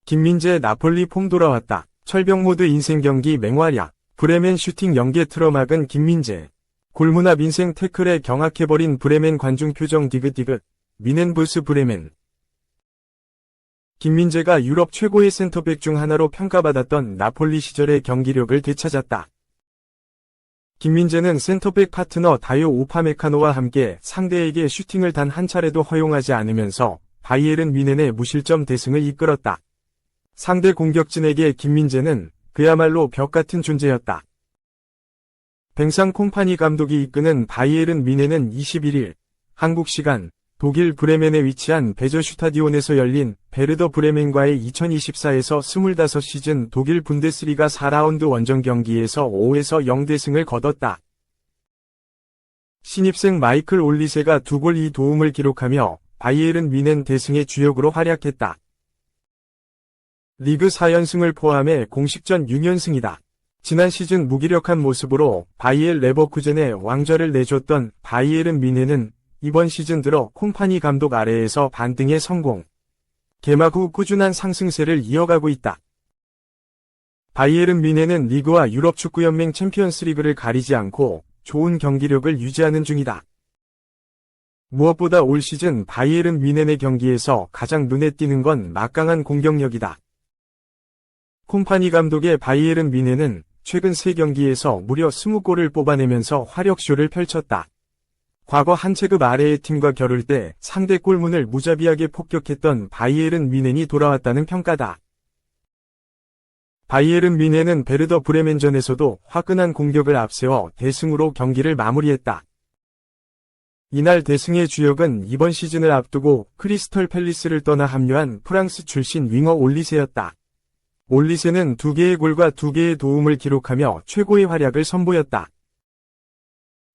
김민재 나폴리 폼 돌아왔다. 철벽모드 인생 경기 맹활약. 브레멘 슈팅 연계 틀어막은 김민재. 골문 앞 인생 태클에 경악해버린 브레멘 관중 표정 디귿디귿. 미넨부스 브레멘. 김민재가 유럽 최고의 센터백 중 하나로 평가받았던 나폴리 시절의 경기력을 되찾았다. 김민재는 센터백 파트너 다요 우파메카노와 함께 상대에게 슈팅을 단 한 차례도 허용하지 않으면서 바이에른 뮌헨의 무실점 대승을 이끌었다. 상대 공격진에게 김민재는 그야말로 벽같은 존재였다. 뱅상 콤파니 감독이 이끄는 바이에른 뮌헨은 21일 한국 시간 독일 브레멘에 위치한 베저슈타디온에서 열린 베르더 브레멘과의 2024에서 25시즌 독일 분데스리가 4라운드 원정 경기에서 5에서 0대승을 거뒀다. 신입생 마이클 올리세가 2골 2도움을 기록하며 바이에른 뮌헨 대승의 주역으로 활약했다. 리그 4연승을 포함해 공식전 6연승이다. 지난 시즌 무기력한 모습으로 바이엘 레버쿠젠에 왕좌를 내줬던 바이에른 뮌헨은 이번 시즌 들어 콤파니 감독 아래에서 반등에 성공. 개막 후 꾸준한 상승세를 이어가고 있다. 바이에른 뮌헨은 리그와 유럽축구연맹 챔피언스리그를 가리지 않고 좋은 경기력을 유지하는 중이다. 무엇보다 올 시즌 바이에른 뮌헨의 경기에서 가장 눈에 띄는 건 막강한 공격력이다. 콤파니 감독의 바이에른 뮌헨은 최근 3경기에서 무려 20골을 뽑아내면서 화력쇼를 펼쳤다. 과거 한 체급 아래의 팀과 겨룰 때 상대 골문을 무자비하게 폭격했던 바이에른 뮌헨이 돌아왔다는 평가다. 바이에른 뮌헨은 베르더 브레멘전에서도 화끈한 공격을 앞세워 대승으로 경기를 마무리했다. 이날 대승의 주역은 이번 시즌을 앞두고 크리스털 팰리스를 떠나 합류한 프랑스 출신 윙어 올리세였다. 올리세는 2개의 골과 2개의 도움을 기록하며 최고의 활약을 선보였다.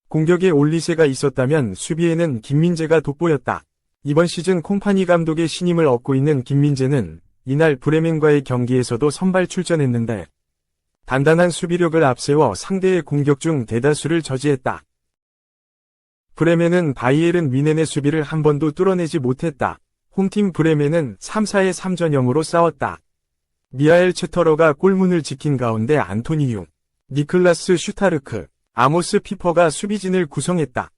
공격에 올리세가 있었다면 수비에는 김민재가 돋보였다. 이번 시즌 콤파니 감독의 신임을 얻고 있는 김민재는 이날 브레멘과의 경기에서도 선발 출전했는데 단단한 수비력을 앞세워 상대의 공격 중 대다수를 저지했다. 브레멘은 바이에른 뮌헨의 수비를 한 번도 뚫어내지 못했다. 홈팀 브레멘은 3-4의 3전형으로 싸웠다. 미하엘 체터러가 골문을 지킨 가운데 안토니 융, 니클라스 슈타르크, 아모스 피퍼가 수비진을 구성했다.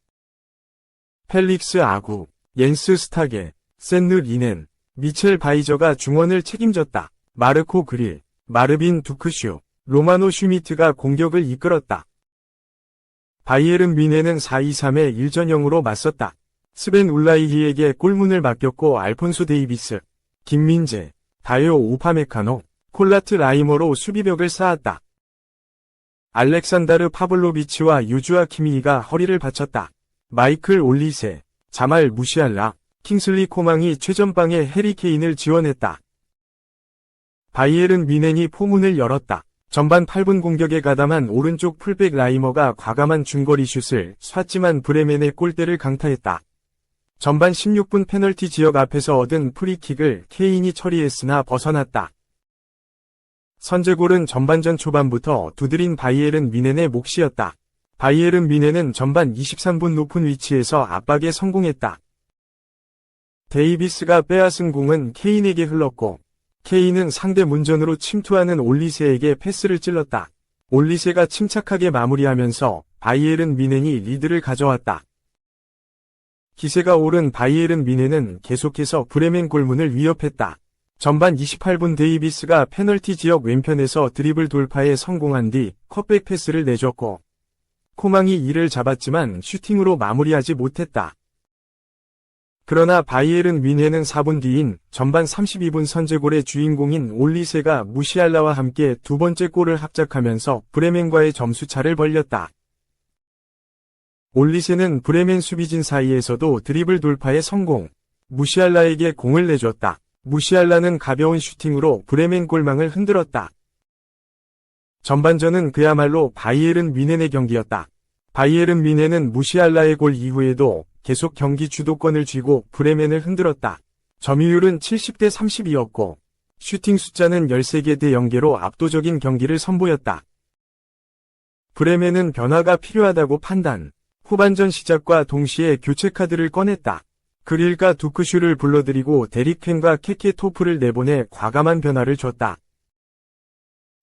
펠릭스 아구, 옌스 스타게, 센느 리넨, 미첼 바이저가 중원을 책임졌다. 마르코 그릴, 마르빈 두크슈, 로마노 슈미트가 공격을 이끌었다. 바이에른 뮌헨은 4-2-3의 1전형으로 맞섰다. 스벤 울라이히에게 골문을 맡겼고 알폰소 데이비스, 김민재, 다요 우파메카노, 콜라트 라이머로 수비벽을 쌓았다. 알렉산다르 파블로비치와 유주아 키미히가 허리를 받쳤다. 마이클 올리세, 자말 무시알라, 킹슬리 코망이 최전방에 해리 케인을 지원했다. 바이에른 뮌헨이 포문을 열었다. 전반 8분 공격에 가담한 오른쪽 풀백 라이머가 과감한 중거리 슛을 쐈지만 브레멘의 골대를 강타했다. 전반 16분 페널티 지역 앞에서 얻은 프리킥을 케인이 처리했으나 벗어났다. 선제골은 전반전 초반부터 두드린 바이에른 뮌헨의 몫이었다. 바이에른 뮌헨은 전반 23분 높은 위치에서 압박에 성공했다. 데이비스가 빼앗은 공은 케인에게 흘렀고 케인은 상대 문전으로 침투하는 올리세에게 패스를 찔렀다. 올리세가 침착하게 마무리하면서 바이에른 뮌헨이 리드를 가져왔다. 기세가 오른 바이에른 뮌헨은 계속해서 브레멘 골문을 위협했다. 전반 28분 데이비스가 페널티 지역 왼편에서 드리블 돌파에 성공한 뒤 컷백 패스를 내줬고 코망이 이를 잡았지만 슈팅으로 마무리하지 못했다. 그러나 바이에른 뮌헨은 4분 뒤인 전반 32분 선제골의 주인공인 올리세가 무시알라와 함께 두 번째 골을 합작하면서 브레멘과의 점수차를 벌렸다. 올리세는 브레멘 수비진 사이에서도 드리블 돌파에 성공. 무시알라에게 공을 내줬다. 무시알라는 가벼운 슈팅으로 브레멘 골망을 흔들었다. 전반전은 그야말로 바이에른 뮌헨의 경기였다. 바이에른 뮌헨은 무시알라의 골 이후에도 계속 경기 주도권을 쥐고 브레멘을 흔들었다. 점유율은 70대 32였고 슈팅 숫자는 13개 대 0개로 압도적인 경기를 선보였다. 브레멘은 변화가 필요하다고 판단. 후반전 시작과 동시에 교체 카드를 꺼냈다. 그릴과 두크슈를 불러들이고 데릭켄과 케케토프를 내보내 과감한 변화를 줬다.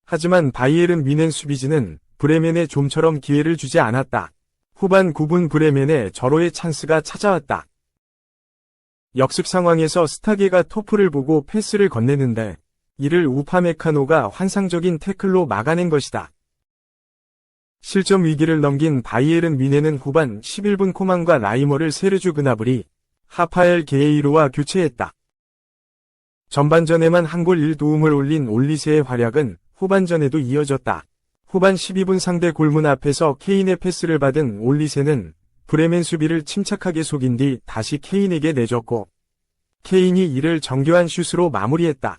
하지만 바이에른 뮌헨 수비진은 브레멘에 좀처럼 기회를 주지 않았다. 후반 9분 브레멘에 절호의 찬스가 찾아왔다. 역습 상황에서 스타게가 토프를 보고 패스를 건네는데 이를 우파메카노가 환상적인 태클로 막아낸 것이다. 실점 위기를 넘긴 바이에른 뮌헨은 후반 11분 코만과 라이머를 세르주 그나브리, 하파엘 게이로와 교체했다. 전반전에만 한 골 1도움을 올린 올리세의 활약은 후반전에도 이어졌다. 후반 12분 상대 골문 앞에서 케인의 패스를 받은 올리세는 브레멘 수비를 침착하게 속인 뒤 다시 케인에게 내줬고 케인이 이를 정교한 슛으로 마무리했다.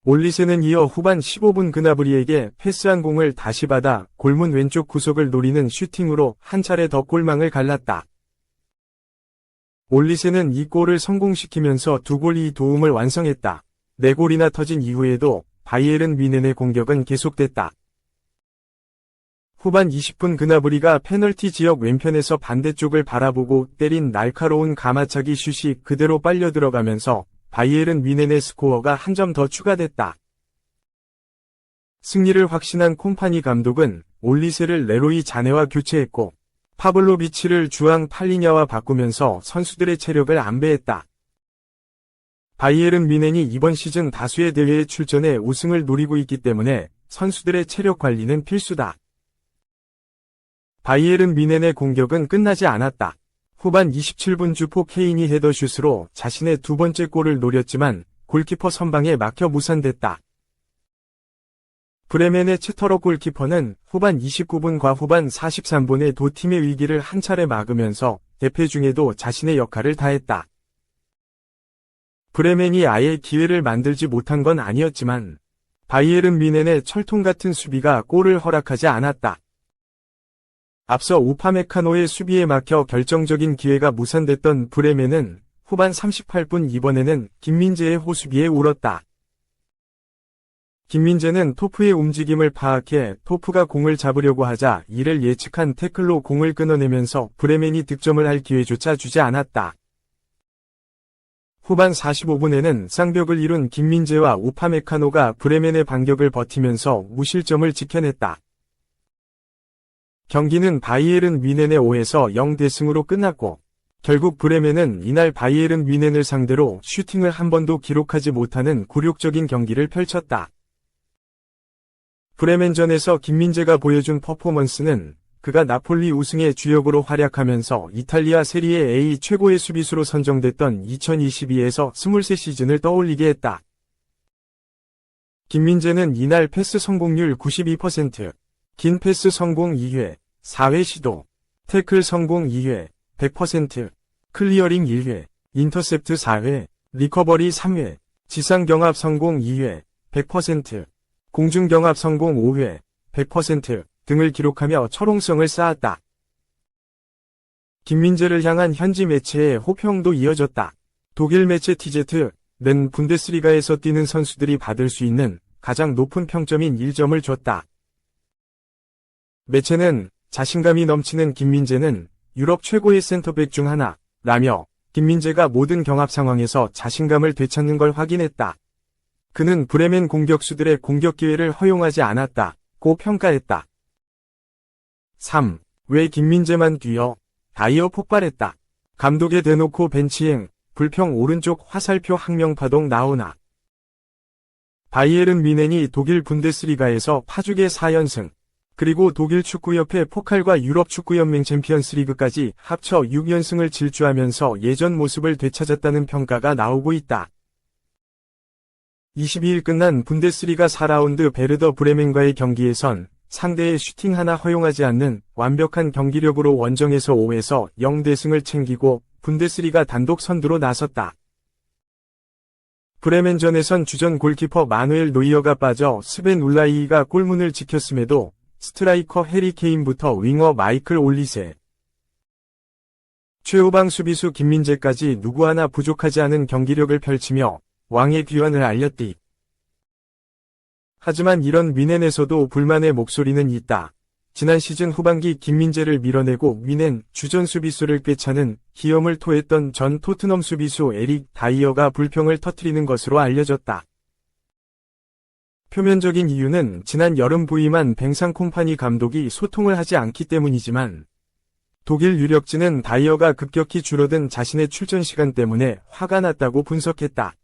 올리세는 이어 후반 15분 그나브리에게 패스한 공을 다시 받아 골문 왼쪽 구석을 노리는 슈팅으로 한 차례 더 골망을 갈랐다. 올리세는 이 골을 성공시키면서 2골 2도움을 완성했다. 4골이나 터진 이후에도 바이에른 뮌헨의 공격은 계속됐다. 후반 20분 그나브리가 페널티 지역 왼편에서 반대쪽을 바라보고 때린 날카로운 가마차기 슛이 그대로 빨려 들어가면서 바이에른 뮌헨의 스코어가 한 점 더 추가됐다. 승리를 확신한 콤파니 감독은 올리세를 레로이 자네와 교체했고 파블로비치를 주앙 팔리냐와 바꾸면서 선수들의 체력을 안배했다. 바이에른 뮌헨이 이번 시즌 다수의 대회에 출전해 우승을 노리고 있기 때문에 선수들의 체력 관리는 필수다. 바이에른 뮌헨의 공격은 끝나지 않았다. 후반 27분 주포 케인이 헤더슛으로 자신의 두 번째 골을 노렸지만 골키퍼 선방에 막혀 무산됐다. 브레멘의 채터러 골키퍼는 후반 29분과 후반 43분에 두 팀의 위기를 한 차례 막으면서 대패 중에도 자신의 역할을 다했다. 브레멘이 아예 기회를 만들지 못한 건 아니었지만 바이에른 뮌헨의 철통 같은 수비가 골을 허락하지 않았다. 앞서 우파메카노의 수비에 막혀 결정적인 기회가 무산됐던 브레멘은 후반 38분 이번에는 김민재의 호수비에 울었다. 김민재는 토프의 움직임을 파악해 토프가 공을 잡으려고 하자 이를 예측한 태클로 공을 끊어내면서 브레멘이 득점을 할 기회조차 주지 않았다. 후반 45분에는 쌍벽을 이룬 김민재와 우파메카노가 브레멘의 반격을 버티면서 무실점을 지켜냈다. 경기는 바이에른 뮌헨의 5에서 0대승으로 끝났고 결국 브레멘은 이날 바이에른 뮌헨을 상대로 슈팅을 한 번도 기록하지 못하는 굴욕적인 경기를 펼쳤다. 브레멘전에서 김민재가 보여준 퍼포먼스는 그가 나폴리 우승의 주역으로 활약하면서 이탈리아 세리에 A 최고의 수비수로 선정됐던 2022에서 23 시즌을 떠올리게 했다. 김민재는 이날 패스 성공률 92%, 긴 패스 성공 2회, 4회 시도, 태클 성공 2회, 100%, 클리어링 1회, 인터셉트 4회, 리커버리 3회, 지상 경합 성공 2회, 100%, 공중 경합 성공 5회, 100% 등을 기록하며 철옹성을 쌓았다. 김민재를 향한 현지 매체의 호평도 이어졌다. 독일 매체 TZ는 분데스리가에서 뛰는 선수들이 받을 수 있는 가장 높은 평점인 1점을 줬다. 매체는 자신감이 넘치는 김민재는 유럽 최고의 센터백 중 하나라며 김민재가 모든 경합 상황에서 자신감을 되찾는 걸 확인했다. 그는 브레멘 공격수들의 공격 기회를 허용하지 않았다고 평가했다. 3. 왜 김민재만 뛰어? 다이어 폭발했다. 감독의 대놓고 벤치행, 불평 오른쪽 화살표 항명파동 나오나. 바이에른 뮌헨이 독일 분데스리가에서 파죽의 4연승, 그리고 독일 축구협회 포칼과 유럽 축구연맹 챔피언스리그까지 합쳐 6연승을 질주하면서 예전 모습을 되찾았다는 평가가 나오고 있다. 22일 끝난 분데스리가 4라운드 베르더 브레멘과의 경기에선 상대의 슈팅 하나 허용하지 않는 완벽한 경기력으로 원정에서 5에서 0대승을 챙기고 분데스리가 단독 선두로 나섰다. 브레멘전에선 주전 골키퍼 마누엘 노이어가 빠져 스벤 울라이가 골문을 지켰음에도 스트라이커 해리 케인부터 윙어 마이클 올리세, 최후방 수비수 김민재까지 누구 하나 부족하지 않은 경기력을 펼치며 왕의 귀환을 알렸디. 하지만 이런 뮌헨에서도 불만의 목소리는 있다. 지난 시즌 후반기 김민재를 밀어내고 위낸 주전 수비수를 꿰차는 기염을 토했던 전 토트넘 수비수 에릭 다이어가 불평을 터뜨리는 것으로 알려졌다. 표면적인 이유는 지난 여름 부임한 뱅상 콤파니 감독이 소통을 하지 않기 때문이지만 독일 유력지는 다이어가 급격히 줄어든 자신의 출전 시간 때문에 화가 났다고 분석했다.